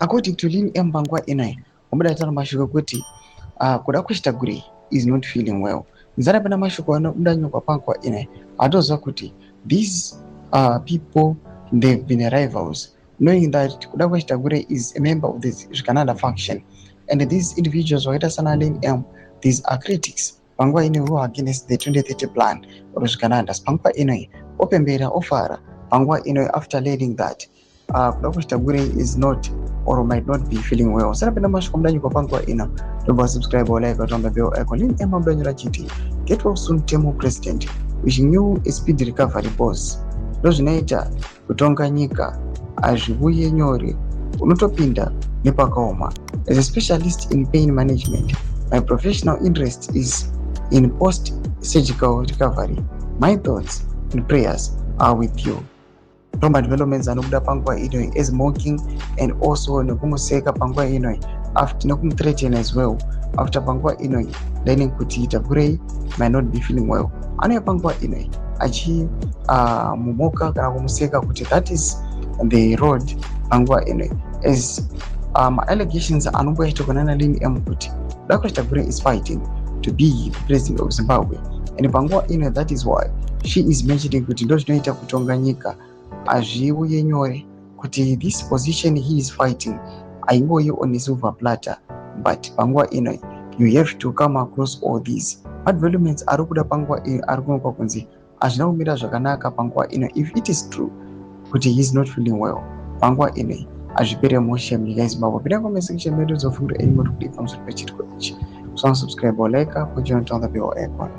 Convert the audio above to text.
According to Lin M. Bangwa Inai, Omudatana Mashuko Kuti, Kudakwashe Tagwirei is not feeling well. Zarabana Mashuko Mdanyo Pankwa Inai, Adoza Kuti. These people, they've been rivals, knowing that Kudakwashe Tagwirei is a member of the Canada faction. And these individuals, Waitasana Lin M, these are critics. Bangwa Inai who are against the 2030 plan of Canada. Bangwa Inai, Open Beta Ofara, Bangwa Inai after learning that Kudakwashe Tagwirei is not or might not be feeling well. Sana penda mashu kumdanyi kwa pangwa ina. Don't subscribe or like or turn the bell icon. Lin Emma Mdanyi Rachiti. Get well soon, Temu President. Wishing you a speedy recovery, boss. Yaita Kutonganyika Ajibuye Nyori Unutopinda Nipakaoma. As a specialist in pain management, my professional interest is in post-surgical recovery. My thoughts and prayers are with you. Trauma developments anokuda pangwa inoi is mocking and also nokumuseka pangwa inoi after nokumthreaten as well after pangwa inoi learning kuti Tagwirei might not be feeling well. Ane pangwa inoi achi mumoka kana kumuseka kuti that is the road pangwa inoi as allegations anomboita kunana Lin M kuti Kudakwashe Tagwirei is fighting to be the president of Zimbabwe, and pangwa inoi that is why she is mentioning kuti ndo zvinoita kutonganyika azviuye nyore kuti this position he is fighting aingoyi on a silver platter, but pangwa inoi you have to come across all these developments ari kuda pangwa ari kuonekwa kunzi hazvina kumira zvakanaka pangwa inoi. If it is true kuti he is not feeling well, pangwa inoi azvipere mosha munyika yeZimbabwe. Pinda comment section medu dzofungira any more kuti pamusoro pechitiko ichi. So subscribe or like up, put on the bell icon.